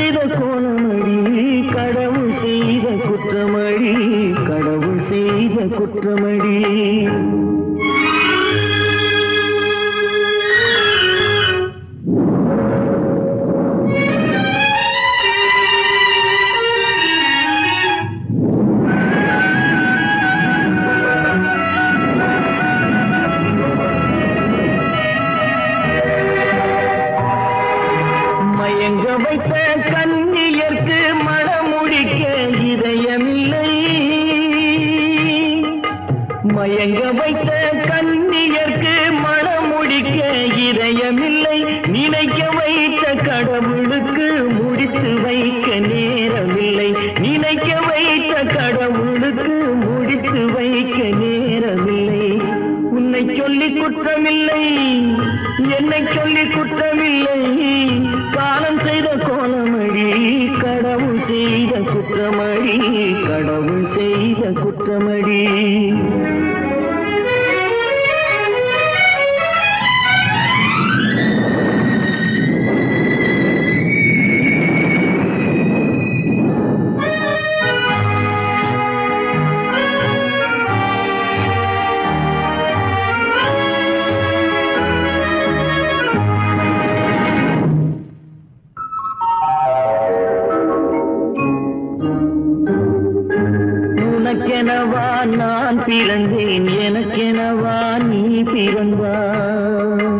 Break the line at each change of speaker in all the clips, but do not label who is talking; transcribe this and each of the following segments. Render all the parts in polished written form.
செய்த கோலமடி கடவுள் செய்த குற்றமடி கடவுள் செய்த குற்றமடி மயங்க வைத்த கன்னியர்க்கு மணமுடிக்க இதயமில்லை மயங்க வைத்த கன்னியர்க்கு மணமுடிக்க இதயமில்லை நினைக்க வைத்த கடவுளுக்கு முடித்து வைக்க நேரமில்லை நினைக்க வைத்த கடவுளுக்கு முடித்து வைக்க நேரமில்லை உன்னை சொல்லி குற்றமில்லை என்னை சொல்லி குற்றமில்லை காலம் செய்த கோலமடி கடவுள் செய்த குற்றமடி கடவுள் செய்த குற்றமடி உனக்கெனவா நான் பிறந்தேன் எனக்கெனவா நீ பிறந்தாய்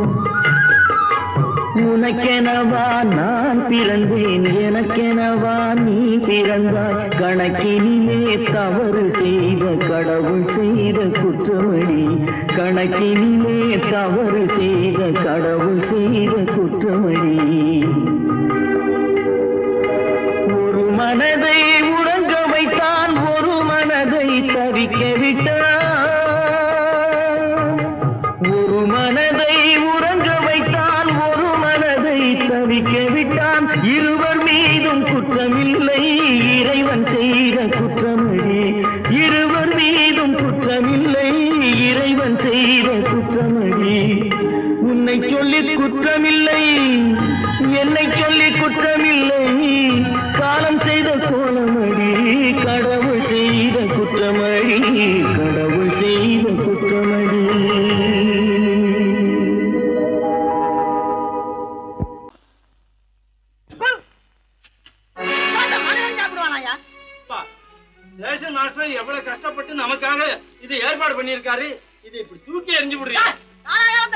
உனக்கெனவா நான் பிறந்தேன் எனக்கெனவா நீ பிறந்தாய் கணக்கினிலே தவறு செய்த கடவுள் செய்த குற்றமடி கணக்கினிலே தவறு செய்த கடவுள் செய்த குற்றமடி ஒரு மனதை உறங்க வைத்தான் ஒரு மனதை தவிக்க விட்டான் ஒரு மனதை உறங்க வைத்தான் ஒரு மனதை தவிக்க விட்டான் இருவர் மீதும் குற்றமில்லை இறைவன் செய்த குற்றமடி இருவர் மீதும் குற்றமில்லை இறைவன் செய்த குற்றமடி உன்னை சொல்லி குற்றமில்லை என்னை சொல்லி குற்றமில்லை காலம் செய்த கோலமடி கடவுள் செய்த குற்றமடி கடவுள் செய்த குற்றமடி
எவ்வளவு கஷ்டப்பட்டு நமக்காக இது ஏற்பாடு பண்ணிருக்காரு இது இப்படி தூக்கி எறிஞ்சு விடுறீங்க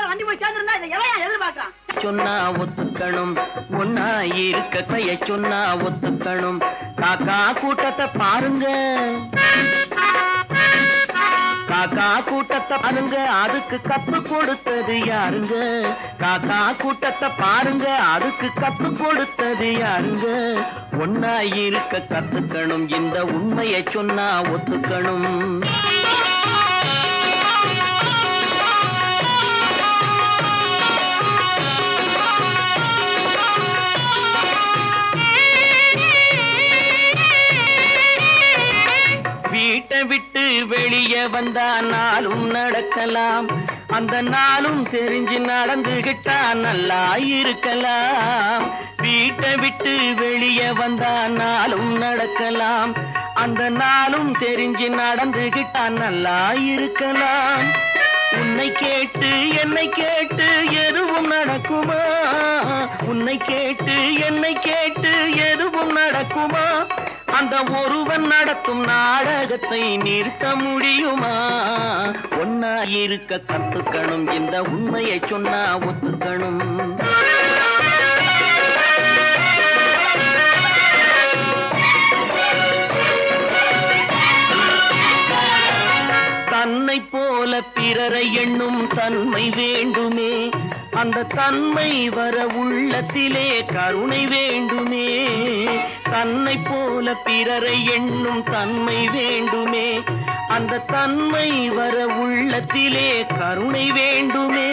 வண்டி போய் சேர்ந்திருந்தா இதை எவன் எதிர்பார்க்கலாம்
சொன்னா ஒத்துக்கணும் ஒன்னா இருக்க கைய சொன்னா ஒத்துக்கணும் காக்கா கூட்டத்தை பாருங்க காக்கா கூட்டத்தை பாருங்க அதுக்கு கப்பு கொடுத்தது யாருங்க காக்கா கூட்டத்தை பாருங்க அதுக்கு கப்பு கொடுத்தது யாருங்க ஒன்னா இருக்க கத்துக்கணும் இந்த உண்மையை சொன்னா ஒத்துக்கணும் வீட்டை விட்டு வெளியே வந்தா நாளும் நடக்கலாம் அந்த நாளும் தெரிஞ்சு நடந்துகிட்டா நல்லா இருக்கலாம் வீட்டை விட்டு வெளியே வந்தா நாளும் நடக்கலாம் அந்த நாளும் தெரிஞ்சு நடந்துகிட்டா நல்லா இருக்கலாம் உன்னை கேட்டு என்னை கேட்டு எதுவும் நடக்குமா உன்னை கேட்டு என்னை கேட்டு எதுவும் நடக்குமா அந்த ஒருவன் நடத்தும் நாடகத்தை நிறுத்த முடியுமா ஒன்னா இருக்க கத்துக்கணும் இந்த உண்மையை சொன்னா ஒத்துக்கணும் தன்னை போல பிறரை எண்ணும் தன்மை வேண்டுமே அந்த தன்மை வர உள்ளத்திலே கருணை வேண்டுமே தன்னை போல பிறரை எண்ணும் தன்மை வேண்டுமே அந்த தன்மை வர உள்ளத்திலே கருணை வேண்டுமே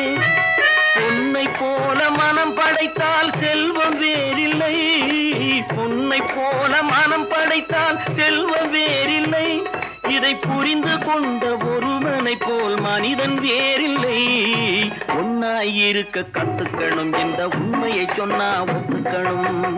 பொன்னை போல மனம் படைத்தால் செல்வம் வேறில்லை பொன்னை போல மனம் படைத்தால் செல்வம் வேறில்லை இதை புரிந்து கொண்ட ஒருவனை போல் மனிதன் வேறில்லை ஒன்னாயிருக்க கத்துக்கணும் இந்த உண்மையை சொன்னா ஒத்துக்கணும்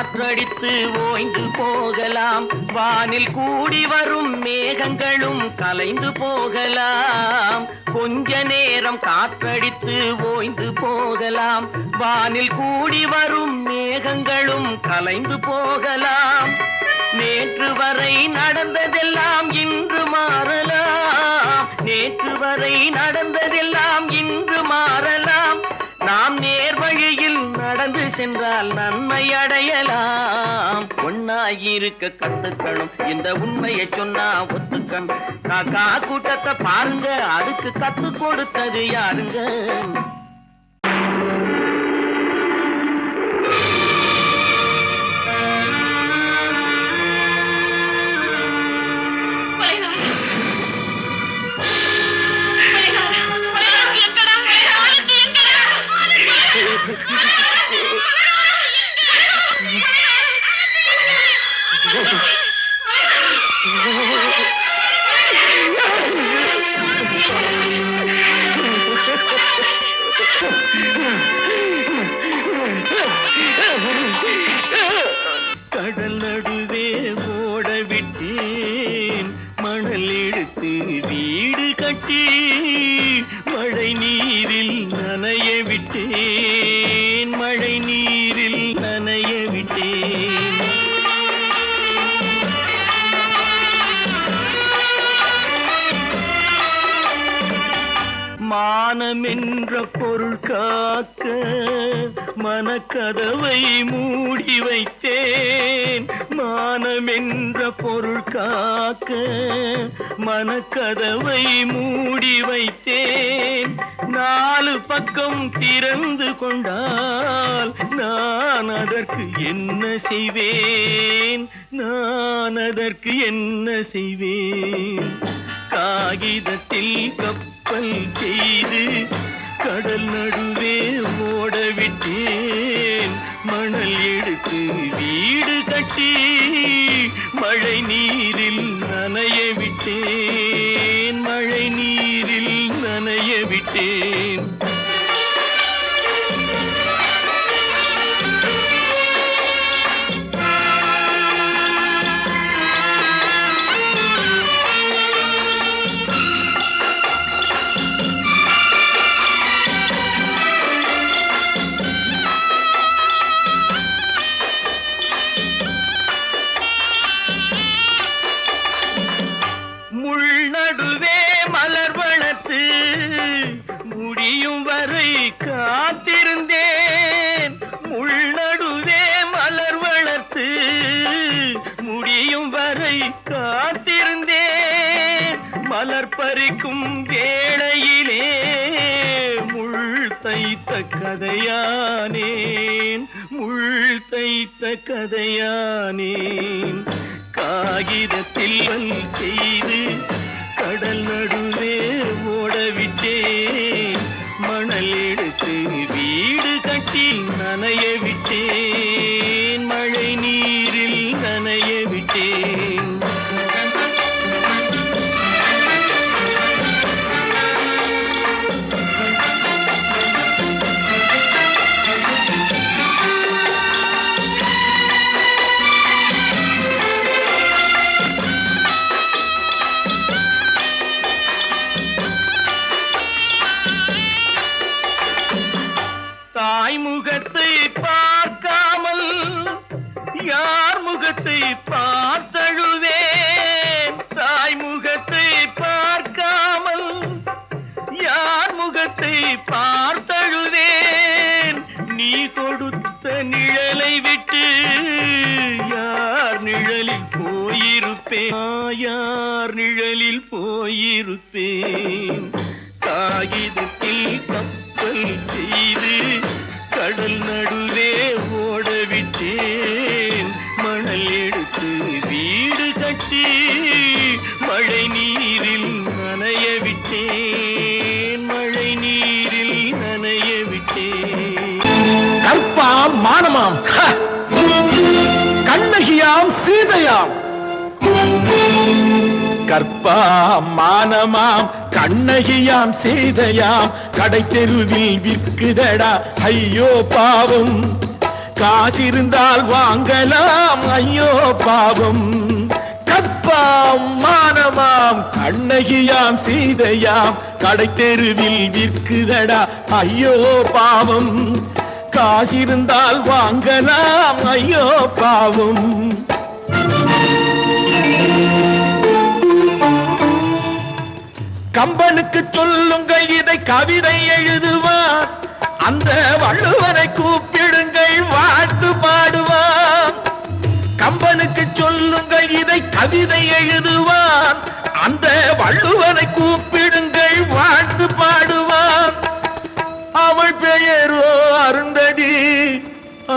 காற்றடித்து ஓய்ந்து போகலாம், வானில் கூடி வரும் மேகங்களும் கலைந்து போகலாம். கொஞ்ச நேரம் காற்றடித்து ஓய்ந்து போகலாம், வானில் கூடி வரும் மேகங்களும் கலைந்து போகலாம். நேற்று வரை நடந்ததெல்லாம் இன்று மாறலாம், நேற்று வரை நடந்ததெல்லாம் இன்று மாறலாம். நாம் நேர்வழியில் நடந்து சென்றால் நன்மை அடையலாம். ஒன்னாயிருக்க கத்துக்கணும், இந்த உண்மையை சொன்னா ஒத்துக்கணும். காக்கா கூட்டத்தை பாருங்க, அதுக்கு கத்து கொடுத்தது யாருங்க? கடல் நடுவே ஓட விட்டேன், மணல் எடுத்து வீடு கட்டி மழை நீரில் நனைய விட்டேன், மழை நீரில் நனைய விட்டேன். மானம் என்ற பொருள் காக்க மனக்கதவை மூடி வைத்தேன், மானம் என்ற பொருள் காக்க மனக்கதவை மூடி வைத்தேன். நாலு பக்கம் திறந்து கொண்டால் நான் அதற்கு என்ன செய்வேன், நான் அதற்கு என்ன செய்வேன்? காகிதத்தில் கப்பல் செய்து கடல் நடுவே ஓட விட்டேன், மணல் எடுத்து வீடு கட்டி மழை நீரில் நனைய விட்டேன், மழை நீரில் நனைய விட்டேன். நடுவே மலர் வளர்த்து முடியும் வரை காத்திருந்தேன், முள் நடுவே மலர் வளர்த்து முடியும் வரை காத்திருந்தேன். மலர் பறிக்கும் வேளையிலே முள் தைத்த கதையானேன், முள் தைத்த கதையானேன். காகிதத்தில் செய்து கடல் நடுவே ஓடவிட்டேன், மணல் எடுத்து வீடு கட்டி நனைய விட்டேன், மழை நீரில் நனைய விட்டேன். முகத்தை பார்க்காமல் யார் முகத்தை பார்த்தழுவேன், தாய் முகத்தை பார்க்காமல் யார் முகத்தை பார்த்தழுவேன். நீ கொடுத்த நிழலை விட்டு யார் நிழலில் போயிருப்பேன், யார் நிழலில் போயிருப்பேன். காகிதத்தில் கப்பல் செய்து கடல் நடுவே ஓடவிட்டேன், மணல் எடுத்து வீடு கட்டி மழை நீரில் நனைய விட்டேன், மழை நீரில் நனைய விட்டேன்.
கற்பாம் மானமாம், கண்ணகியாம் சீதையாம். கற்பாம் மானமாம் கண்ணகியாம் சீதையாம், கடை தெருவில் விற்குதடா ஐயோ பாவம். காசிருந்தால் வாங்கலாம் ஐயோ பாவம். கற்பாம் மானமாம் கண்ணகியாம் சீதையாம் கடை தெருவில் விற்குதடா ஐயோ பாவம். காசிருந்தால் வாங்கலாம் ஐயோ பாவம். கம்பனுக்கு சொல்லுங்கள் இதை கவிதை எழுதுவார். அந்த வள்ளுவனை கூப்பிடுங்கள் வாழ்த்து பாடுவார். கம்பனுக்கு சொல்லுங்கள் இதை கவிதை எழுதுவார். அந்த வள்ளுவனை கூப்பிடுங்கள் வாழ்த்து பாடுவார். அவள் பெயரோ அருந்ததி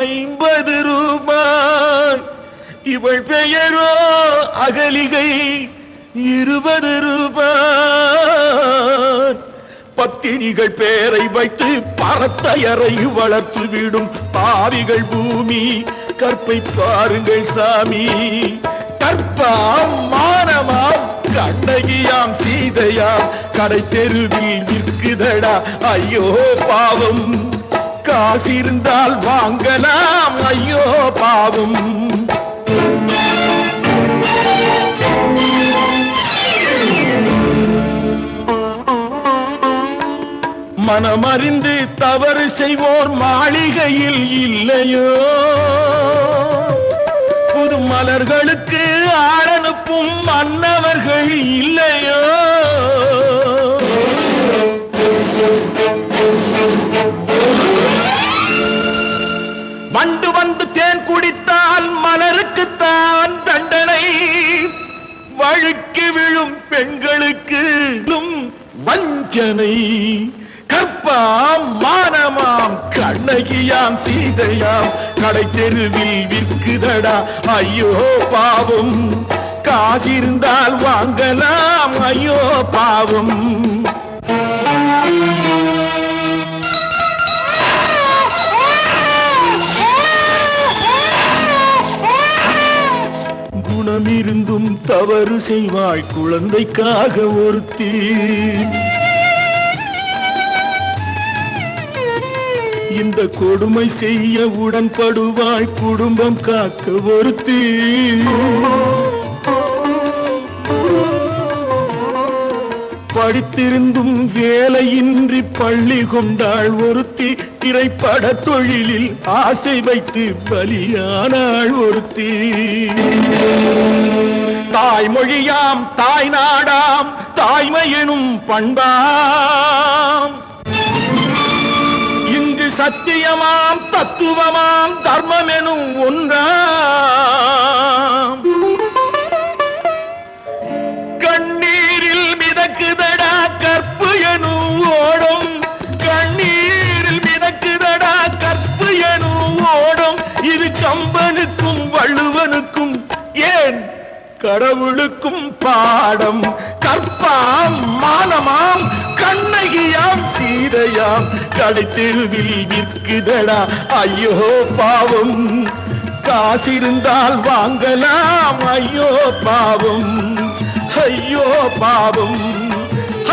50 ரூபாய். இவள் பெயரோ அகலிகை 20 ரூபாய். பத்தினிகள் பேரை வைத்து பரத்தையறை வளர்த்து விடும் பாவிகள் பூமி. கற்பை பாருங்கள் சாமி. கற்பாம் மானமாம் கண்ணகியாம் சீதையாம் கடை தெருவில் விற்குதடா ஐயோ பாவம். காசிருந்தால் வாங்கலாம் ஐயோ பாவம். மனமறிந்து தவறு செய்வோர் மாளிகையில் இல்லையோ. புது மலர்களுக்கு ஆளனுப்பும் மன்னவர்கள் இல்லையோ. வண்டு வந்து தேன் குடித்தால் மலருக்குத்தான் தண்டனை. வழுக்கி விழும் பெண்களுக்கு வஞ்சனை. கற்பாம் மானமாம் கண்ணகியாம் சீதையாம் கடை தெருவில் விற்குதடா ஐயோ பாவம். காசிருந்தால் வாங்கலாம் ஐயோ பாவம். குணமிருந்தும் தவறு செய்வாய் குழந்தைக்காக ஒருத்தி. இந்த கொடுமை செய்ய உடன்படுவாய் குடும்பம் காக்க ஒருத்தி. படித்திருந்தும் வேலையின்றி பள்ளி கொண்டாள் ஒருத்தி. திரைப்பட தொழிலில் ஆசை வைத்து பலியானாள் ஒருத்தி. தாய்மொழியாம் தாய் நாடாம் தாய்மையெனும் பண்பாம். இங்கு சத்தியமாம் தத்துவமாம் தர்மம் எனும் ஒன்றாம். கண்ணீரில் மிதக்குதடா கற்பு எனும் ஓடும். கண்ணீரில் மிதக்குதடா கற்பு எனும் ஓடும். இது கம்பனுக்கும் வள்ளுவனுக்கும் ஏன் கடவுளுக்கும் பாடம். கற்பாம் மானமாம் கண்ணகியாம் சீதையாம் கடை தெருவில் விற்குதடா ஐயோ பாவம். காசிருந்தால் வாங்கலாம் ஐயோ பாவம். ஐயோ பாவம்.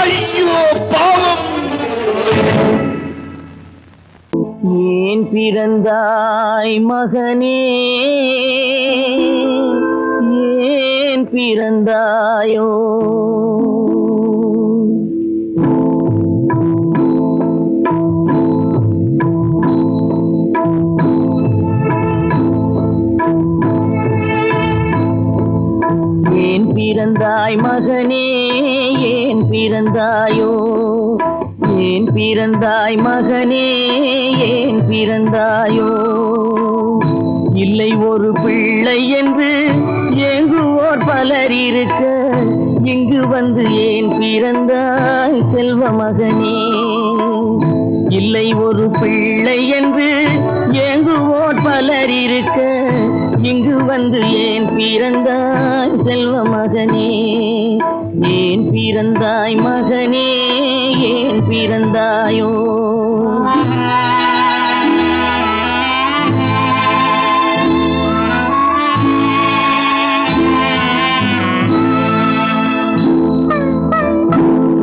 ஐயோ பாவம்.
ஏன் பிறந்தாய் மகனே ஏன் பிறந்தாயோ. ஏன் பிறந்தாய் மகனே ஏன் பிறந்தாயோ. ஏன் பிறந்தாய் மகனே ஏன் பிறந்தாயோ. இல்லை ஒரு பிள்ளை என்று ஏங்குவோர் பலர் இருக்க இங்கு வந்து ஏன் பிறந்தாய் செல்வ மகனே. இல்லை ஒரு பிள்ளை என்று ஏங்குவோர் பலர் இருக்க இங்கு வந்து ஏன் பிறந்தாய் செல்வ மகனே. ஏன் பிறந்தாய் மகனே ஏன் பிறந்தாயோ.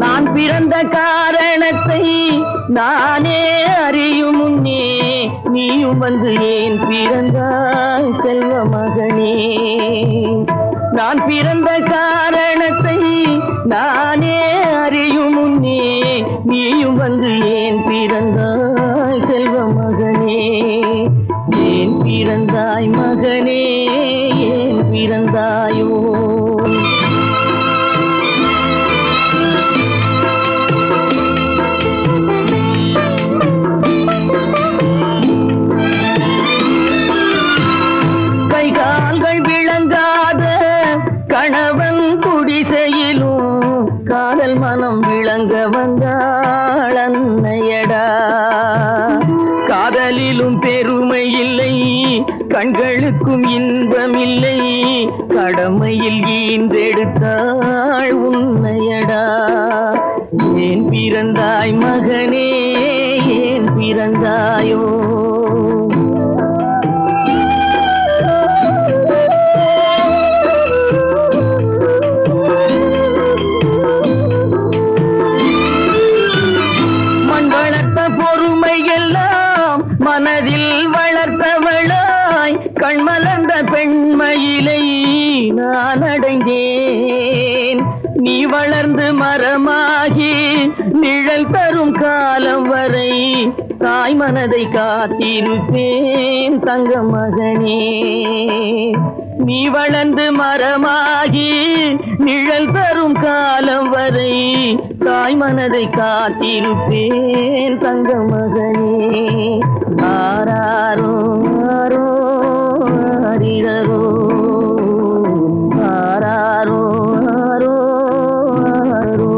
நான் பிறந்த காரணத்தை நானே அறியும் முன்னே நீயும் வந்து ஏன் பிறந்தாய் செல்வ மகனே. நான் பிறந்த காரணத்தை நானே அறியும் முன்னே நீயும் வந்து ஏன் பிறந்தாய் செல்வ மகனே. ஏன் பிறந்தாய் மகனே, ஏன் பிறந்தாயோ. கைகால்கள் விளங்காத கணவன் குடிசையிலும் காதல் மனம் விளங்க வந்தாள் அன்னையடா. காதலிலும் பெருமை இல்லை, கண்களுக்கும் இன்பமில்லை, கடமையில் ஈன்றெடுத்தாள் உன்னையடா. ஏன் பிறந்தாய் மகனே, ஏன் பிறந்தாயோ. பொறுமையெல்லாம் மனதில் வளர்த்தவளாய் கண்மலர்ந்த பெண்மயிலை நான் அடைந்தேன். நீ வளர்ந்து மரமாகி நிழல் தரும் காலம் வரை தாய் மனதை காத்திருப்பேன் தங்க மகனே. நீ வளர்ந்து மரமாகி நிழல் தரும் காலம் வரை தாய் மனதை காத்திருப்பேன் தங்க மகனே. ஆராரோ ஆரோ ஆரிரரோ, ஆராரோ ஆரோ ஆரோ.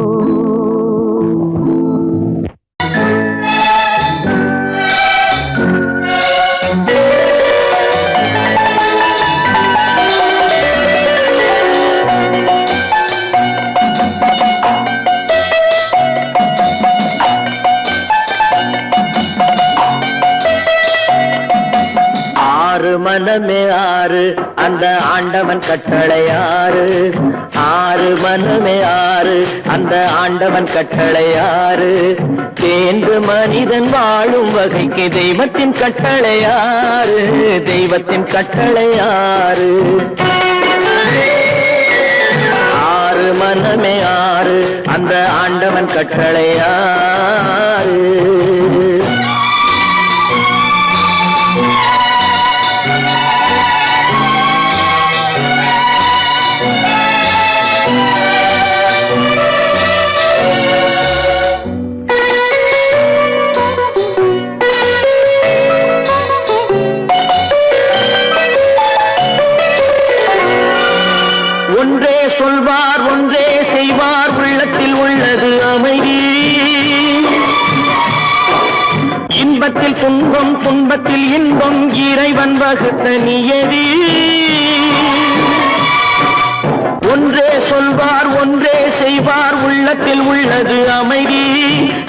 மனமே ஆறு அந்த ஆண்டவன் கட்டளை ஆறு. ஆறு மனமே ஆறு அந்த ஆண்டவன் கட்டளை ஆறு. தேர்ந்து மனிதன் வாழும் வகைக்கு தெய்வத்தின் கட்டளை ஆறு. தெய்வத்தின் கட்டளை ஆறு. ஆறு மனமே ஆறு அந்த ஆண்டவன் கட்டளை ஆறு. ஒன்றே சொல்வார் ஒன்றே செய்வார், உள்ளத்தில் உள்ளது அமைதி. இன்பத்தில் துன்பம் துன்பத்தில் இன்பம் இறைவன் வகுத்த நியதி. ஒன்றே சொல்வார் ஒன்றே செய்வார், உள்ளத்தில் உள்ளது அமைதி.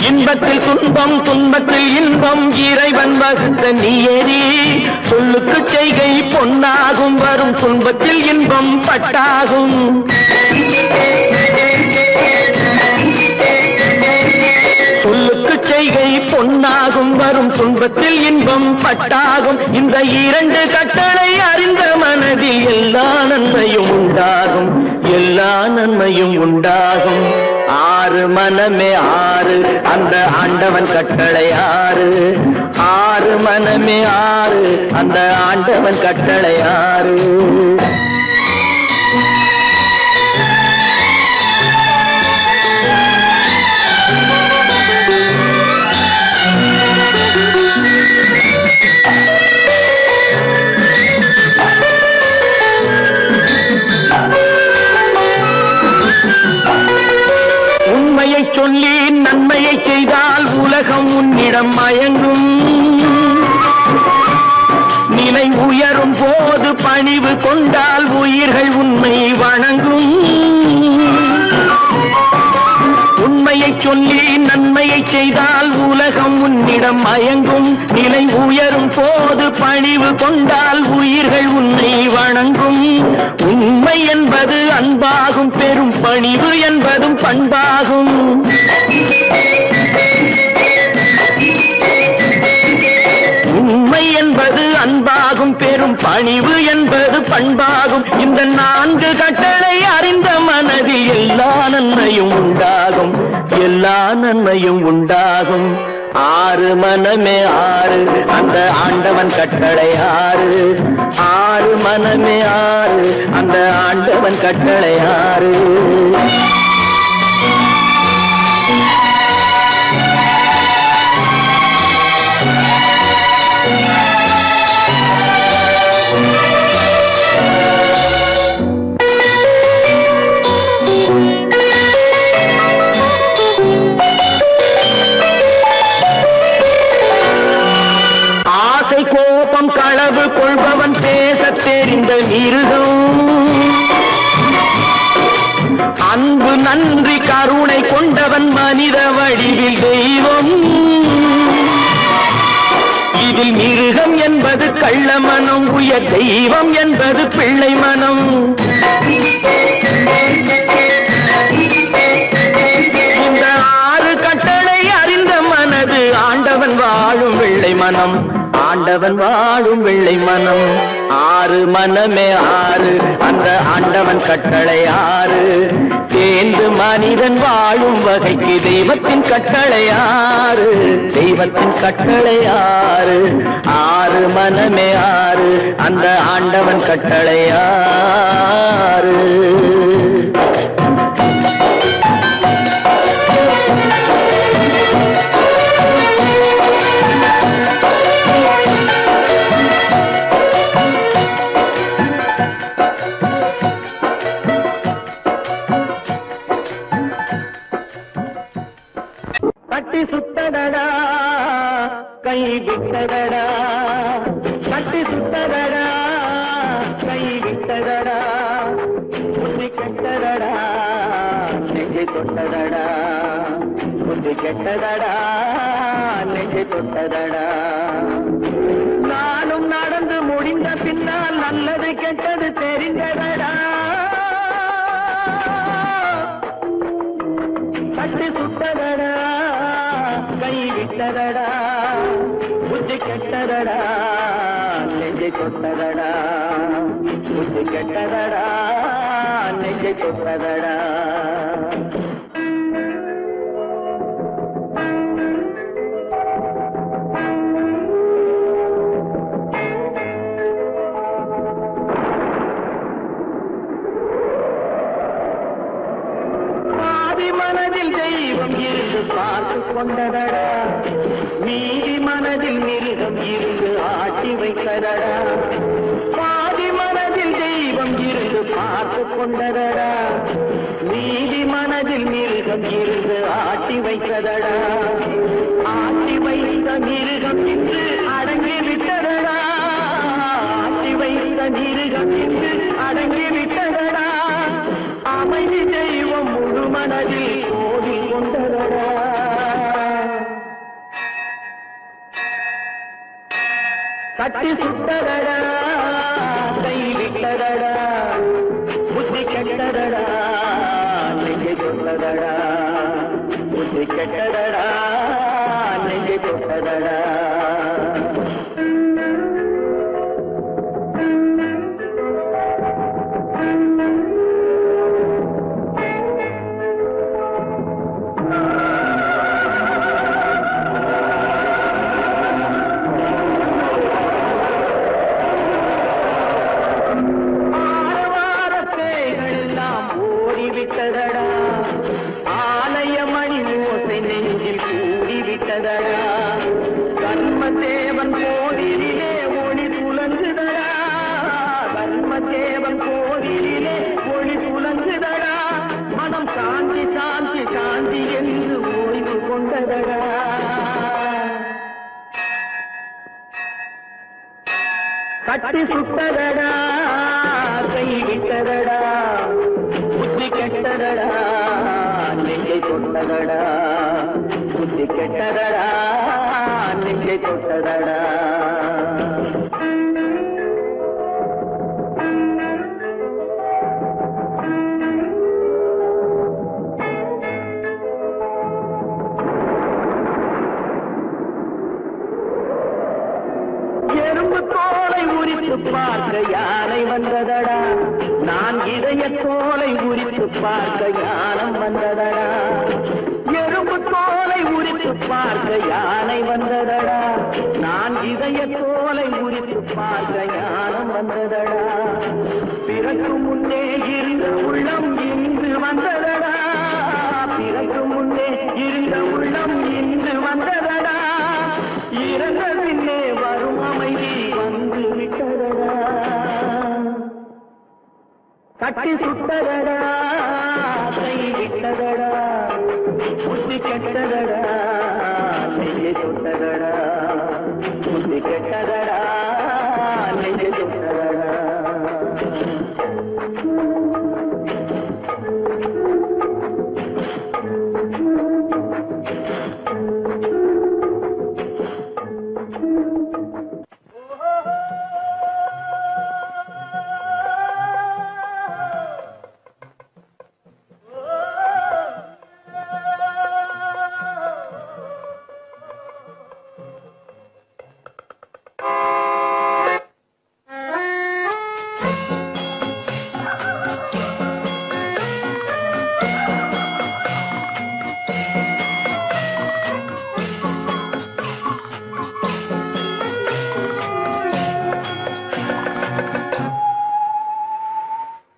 இன்பத்தில் துன்பம் துன்பத்தில் இன்பம் இறைவன் வகுத்த நியதி. சொல்லுக்கு செய்கை பொன்னாகும், வரும் துன்பத்தில் இன்பம் பட்டாகும். சொல்லுக்கு செய்கை பொன்னாகும், வரும் துன்பத்தில் இன்பம் பட்டாகும். இந்த இரண்டு கட்டளை அறிந்த மனதில் எல்லா நன்மையும் உண்டாகும், எல்லா நன்மையும் உண்டாகும். ஆறு மனமே ஆறு அந்த ஆண்டவன் கட்டளை ஆறு. ஆறு மனமே ஆறு அந்த ஆண்டவன் கட்டளை ஆறு. உண்மையை சொல்லி நன்மையை செய்தால் உலகம் உன்னிடம் மயங்கும். நிலை உயரும் போது பணிவு கொண்டால் உயிர்கள் உன்னை வணங்கும். உண்மையை சொல்லி நன்மையை செய்தால் உலகம் உன்னிடம் மயங்கும். நிலை உயரும் போது பணிவு கொண்டால் உயிர்கள் உன்னை வணங்கும். உண்மை என்பது அன்பாகும், பெரும் பணிவு என்பதும் பண்பாகும். பணிவு என்பது பண்பாகும். இந்த 4 கட்டளை அறிந்த மனதில் எல்லா நன்மையும் உண்டாகும், எல்லா நன்மையும் உண்டாகும். 6 மனமே 6 அந்த ஆண்டவன் கட்டளை 6. 6 மனமே 6 அந்த ஆண்டவன் கட்டளை 6. கோபம் களவு கொள்பவன் பேசத் தெரிந்த மிருகம். அன்பு நன்றி கருணை கொண்டவன் மனித வடிவில் தெய்வம். இதில் மிருகம் என்பது கள்ள மனம், உயர் தெய்வம் என்பது பிள்ளை மனம். இந்த 6 கட்டளை அறிந்த மனது ஆண்டவன் வாழும் வெள்ளை மனம், ஆண்டவன் வாழும் வெள்ளை மனம். 6 மனமே 6 அந்த ஆண்டவன் கட்டளை 6. தேர்ந்து மனிதன் வாழும் வகைக்கு தெய்வத்தின் கட்டளை 6, தெய்வத்தின் கட்டளை 6. 6 மனமே 6 அந்த ஆண்டவன் கட்டளை 6. கட்டி சுத்தடடா கை விட்டதடா, கட்டி சுத்தடடா கை விட்டதடா. புத்தி கெட்டதடா நெஞ்சை தொட்டதடா, புத்தி கெட்டதடா நெஞ்சை தொட்டதடா. நானும் நடந்து முடிந்த பின்னால் நல்லது கெட்டது தெரிந்ததடா. கட்டி சுத்ததடா கை விட்டதடா, புத்தி கெட்டதடா நெஞ்சை தொட்டதடா, புத்தி கெட்டதடா நெஞ்சை தொட்டதடா. மனதில் தெய்வம் இருந்து பார்த்து கொண்டதடா, மீதி மனதில் மிருகம் இருந்து ஆட்டி வைத்ததடா. பாதி மனதில் தெய்வம் இருந்து பார்த்து கொண்டதடா, மீதி மனதில் மிருகம் இருந்து ஆட்டி வைத்ததடா. ஆட்டி வைத்த மிருகம் இன்று அடங்கி விட்டதடா, ஆட்டி வைத்த மிருகம் இன்று அடங்கி விட்டதடா. அமைதி தெய்வம் முழு மனதில் கோடி கொண்டதடா. கட்டி சுட்டதடா கை விட்டதடா, புத்தி கெட்டதடா நெஞ்சை தொட்டதடா, புத்தி கெட்டதடா நெஞ்சை தொட்டதடா. ஆலயமணி ஓசை நெஞ்சில் கூடிவிட்டதடா, கர்மதேவன் கோவிலிலே ஒளி துலங்குதடா, கர்மதேவன் கோவிலிலே ஒளி துலங்குதடா. மனம் சாந்தி சாந்தி சாந்தி என்று ஓய்வு கொண்டதடா. கட்டி சுட்டதடா கை விட்டதடா, புத்தி கெட்டதடா நெஞ்சை தொட்டதடா, புத்தி கெட்டதடா நெஞ்சை தொட்டதடா. எறும்பு தோலை உரித்து பார்த்து பார்க்க ஞானம் வந்ததடா, எறும்பு தோலை உரித்து பார்க்க யானை வந்ததடா, நான் இதய தோலை உரித்து பார்க்க ஞானம் வந்ததடா, பிறகு முன்னே இருந்த உள்ளம் இன்று வந்ததடா, பிறகு முன்னே இருந்த உள்ளம் இன்று வந்ததடா, இறந்த பின்னே வரும் அமைதி வந்து விட்டதடா, கட்டி சுட்டதடா கை விட்டதடா, புத்தி கெட்டதடா நெஞ்சை சுட்டதடா, புத்தி கெட்டதடா நெஞ்சை சுட்டதடா.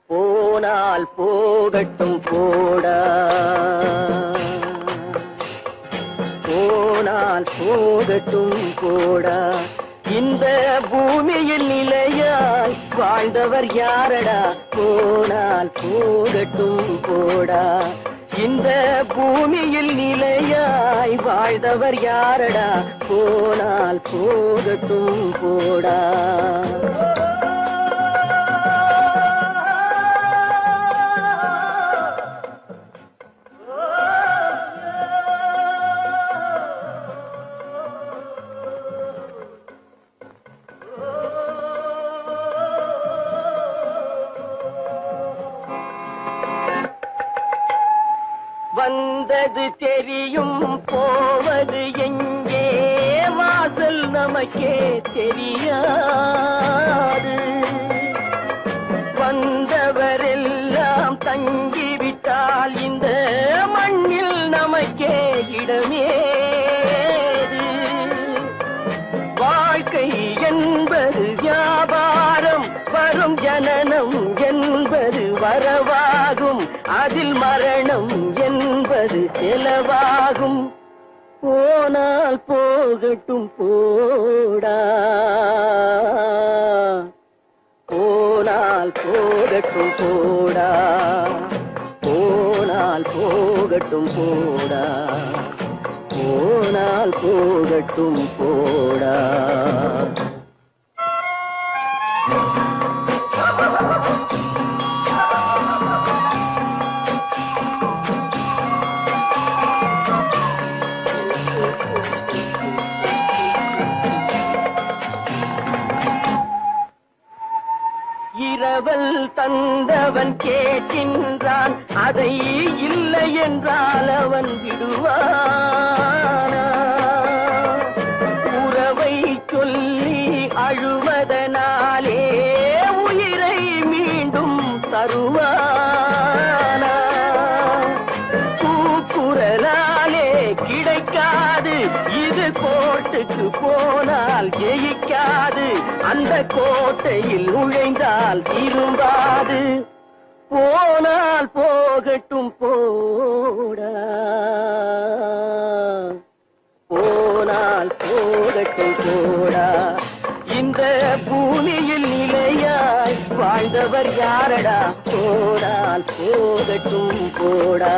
போனால் போகட்டும் போடா, போனால் போகட்டும் போடா, இந்த பூமியில் நிலையாய் வாழ்ந்தவர் யாரடா, போனால் போகட்டும் போடா, இந்த பூமியில் நிலையாய் வாழ்ந்தவர் யாரடா, போனால் போகட்டும் போடா. வந்தது தெரியும் போவது எங்கே, வாசல் நமக்கே தெரியாது, வந்தவரெல்லாம் தங்கிவிட்டால் இந்த மண்ணில் நமக்கே இடமேது, வாழ்க்கை என்பது வியாபாரம், வரும் ஜனனம் என்பது வரவாகும், அதில் மரணம் என்பது செலவாகும், போனால் போகட்டும் போடா, போனால் போகட்டும் போடா, போனால் போகட்டும் போடா, போனால் போகட்டும் போடா. இரவல் தந்தவன் கேட்கின்றான், அதை இல்லை என்றால் அவன் விடுவானா, உறவை சொல்லி அழுவதனாலே உயிரை மீண்டும் தருவானா, கூக்குரலாலே கிடைக்காது, இது கோட்டுக்கு போனால் ஜெயிக்காது, அந்த கோட்டையில் நுழைந்தால் திரும்பாது, போனால் போகட்டும் போடா, போனால் போகட்டும் போடா, இந்த பூமியில் நிலையாய் வாழ்ந்தவர் யாரடா, போனால் போகட்டும் போடா.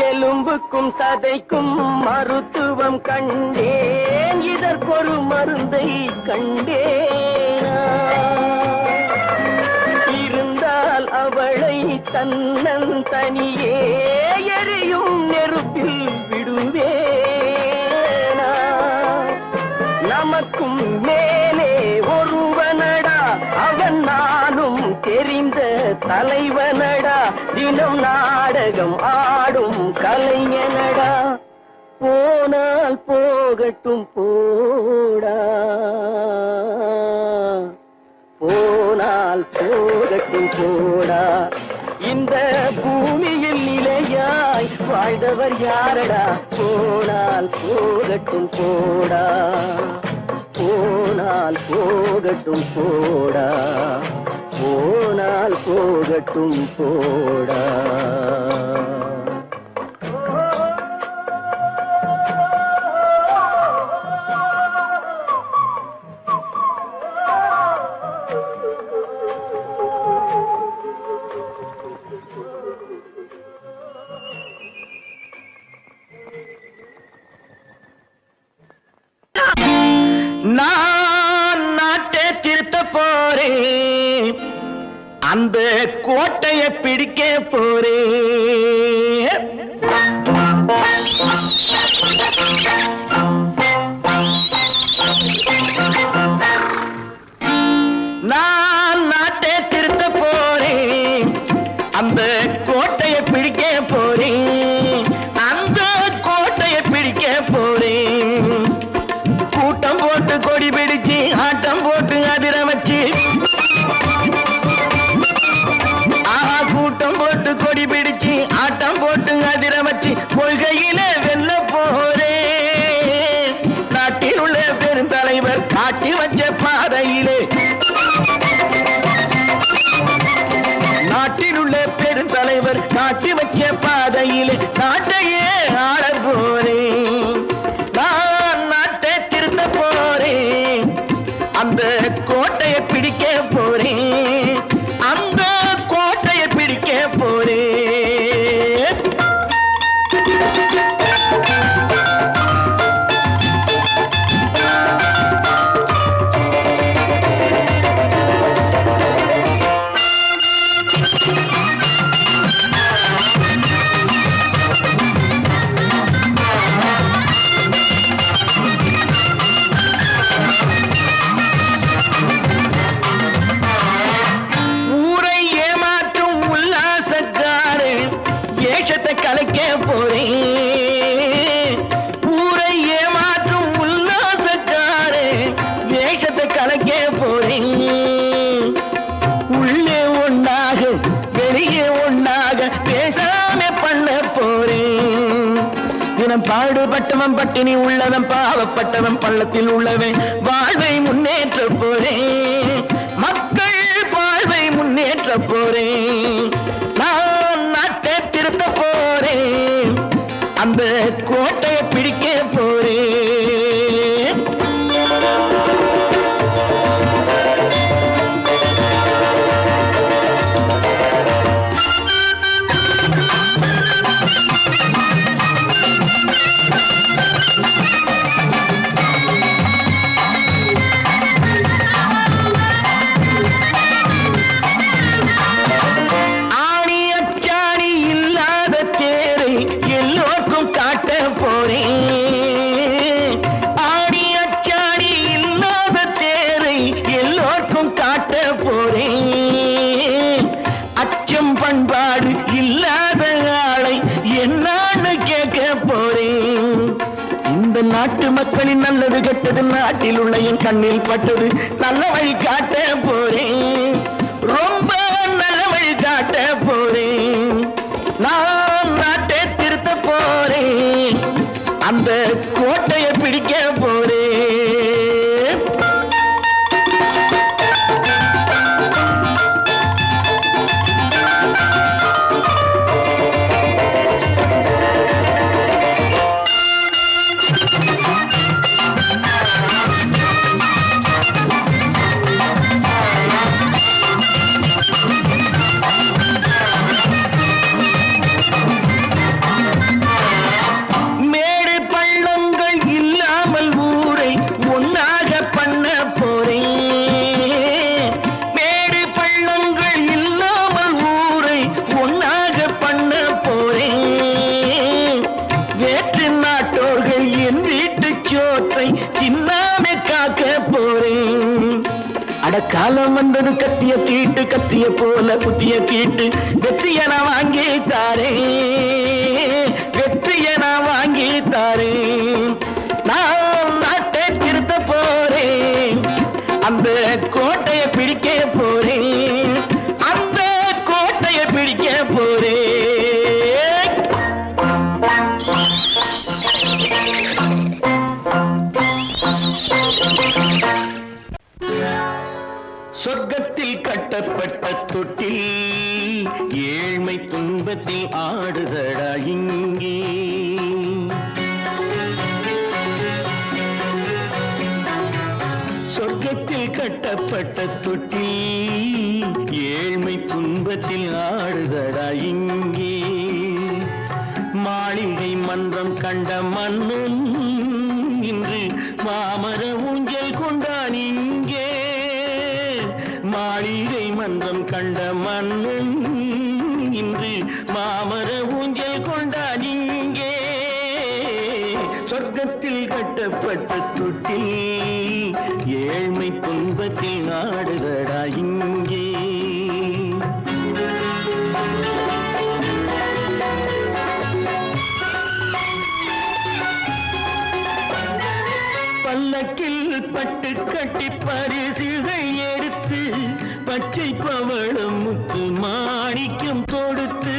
எலும்புக்கும் சதைக்கும் மருத்துவம் கண்டேன், இதற்கொரு மருந்தை கண்டேனா, இருந்தால் அவளை தன்னன் தனியே எரியும் நெருப்பில் விடுவேனா, தலைவனடா, தினம் நாடகம் ஆடும் கலைஞனடா. போனால் போகட்டும் போடா, போனால் போகட்டும் போடா. இந்த பூமியில் நிலையாய் வாழ்ந்தவர் யாரடா? போனால் போகட்டும் போடா, போனால் போகட்டும் போடா, போனால் போகட்டும் போடா. நான் நாட்டை திருத்த போறேன், அந்த கோட்டையை பிடிக்க போறேன். நான் நாட்டை திருத்த போறேன், அந்த கோட்டையை பிடிக்க போறேன், அந்த கோட்டையை பிடிக்க போறேன். கூட்டம் போட்டு கொடி பிடிச்சு ஆட்டம் போட்டு அதிர வச்சு, கூட்டம் போட்டு கொடி பிடிச்சு ஆட்டம் போட்டு அதிர வச்சு கொள்கையில வெல்ல போறேன். நாட்டில் உள்ள பெருந்தலைவர் காட்டி வச்ச பாதையிலே, நாட்டில் உள்ள பெருந்தலைவர் காட்டி வச்ச பாதையிலே நாட்டையே ஆள போறேன். நான் நாட்டை திருத்த போறேன், அந்த கோட்டையை பிடிக்க போறேன், அந்த கோட்டையை பிடிக்க போறேன். கலைக்க போறேன், ஊரை ஏமாற்றும் உல்லாசக்காரே வேஷத்தை கலைக்க போறேன். உள்ளே ஒண்ணாக வெளியே ஒண்ணாக பேசாம பண்ண போறேன். தினம் பாடுபட்டவன் பட்டினி உள்ளவன் பாவப்பட்டவன் பள்ளத்தில் உள்ளவன் வாழ்வை முன்னேற்ற போறேன், மக்கள் வாழ்வை முன்னேற்ற போறேன். நான் நாட்டை திருத்த போறேன், அந்த கோட்டையை பிடிக்க போறேன். பண்பாடு இல்லாத ஆளை என்னான்னு கேட்க போறேன். இந்த நாட்டு மக்களின் நல்லது கெட்டது நாட்டில் உள்ள என் கண்ணில் பட்டது, நல்ல வழி காட்ட போறேன், ரொம்ப நல்ல வழி காட்ட போறேன். நான் நாட்டை திருத்த போறேன், அந்த கோட்டையை பிடிக்க போறேன். அட காலம் வந்தது கத்திய போல புத்திய தீட்டு வெற்றிய நான் வாங்கி தாரேன், வெற்றிய நான் வாங்கி தாரேன். நான் நாட்டை திருத்த போறேன், அந்த கோட்டையை பிடிக்க போறேன், அந்த கோட்டையை பிடிக்க போறேன். சொர்க்கத்தில் கட்டப்பட்ட தொட்டில் ஏழ்மை துன்பத்தில் ஆடுதடா இங்கே. சொர்க்கத்தில் கட்டப்பட்ட தொட்டில் ஏழ்மை துன்பத்தில் ஆடுதடா இங்கே. மாளிகை மன்றம் கண்ட மன்னன் இன்று மாமர ஊஞ்சல் கொண்டான் இங்கே. மாளிகை மன்றம் கண்ட மன்னன் இன்று மாமர ஊஞ்சல் கொண்டான் இங்கே. சொர்க்கத்தில் கட்டப்பட்ட தொட்டில் ஏழ்மை துன்பத்தில் நாடுதடா இங்கே. பல்லக்கில் பட்டு கட்டி பரிசுகள் எடுத்து பச்சை பவளம் முத்து மாணிக்கம் தொடுத்து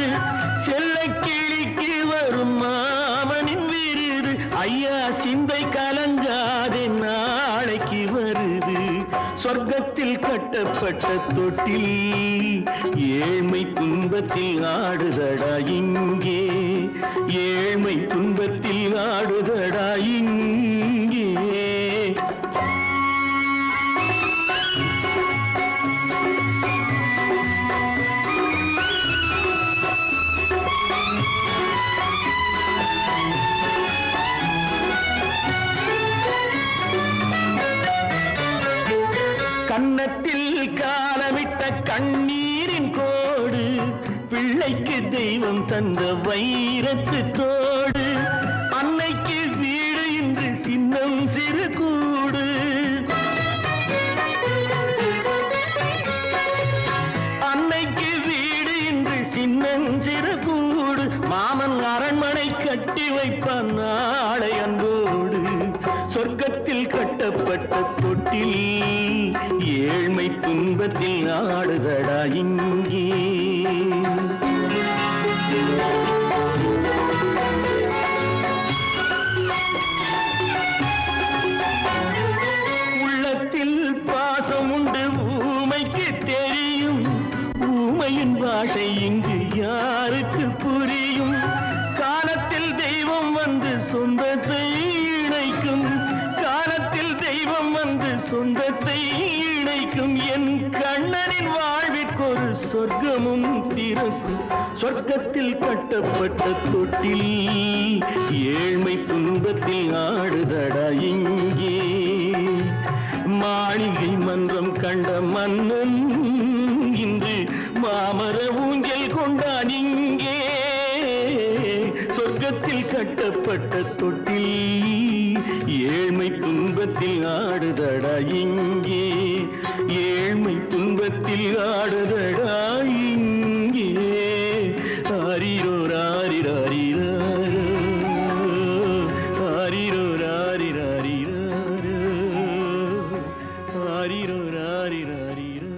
செல்ல கிளிக்கு வரும் மாமனின் விருது. ஐயா சிந்தை கலங்காதே நாளைக்கு வருது. சொர்க்கத்தில் கட்டப்பட்ட தொட்டில் ஏழ்மை துன்பத்தில் ஆடுதடா இங்கே. ஏழ்மை துன்பத்தில் ஆடுதடா இங்கே. கன்னத்தில் காலமிட்ட கண்ணீரின் கோடு பிள்ளைக்கு தெய்வம் தந்த வைரத்து தோடு. அன்னைக்கு வீடு இன்று சின்னம் சிறு கூடு. அன்னைக்கு வீடு இன்று சின்னம் சிறு கூடு. மாமன் அரண்மனை கட்டி வைப்பான் நாளை அன்போடு. சொர்க்கத்தில் கட்டப்பட்ட தொட்டில் ஏழ்மை துன்பத்தில் ஆடுதடா இங்கே. உள்ளத்தில் பாசம் உண்டு ஊமைக்கு தெரியும். ஊமையின் பாஷை இங்கு யாருக்கு புரியும்? காலத்தில் தெய்வம் வந்து சொந்தத்தை இணைக்கும். காலத்தில் தெய்வம் வந்து சொந்தத்தை இணைக்கும். என் கண்ணனின் வாழ்விற்கொரு சொர்க்கமும் திறக்கும். சொர்க்கத்தில் கட்டப்பட்ட தொட்டில் ஏழ்மை துன்பத்தில் ஆடுதடா இங்கே. மாளிகை மன்றம் கண்ட மன்னன் இன்று மாமர ஊஞ்சல் கொண்டான் இங்கே. சொர்க்கத்தில் கட்டப்பட்ட தொட்டில் ஏழ்மை துன்பத்தில் ஆடுதடா இங்கே. ஏழ்மை துன்பத்தில் ஆடுதடா இங்கே. ஆரிரோ ராரிராரிரோ, ஆரிரோ ராரிராரிரோ, ஆரிரோ ராரிராரிரோ.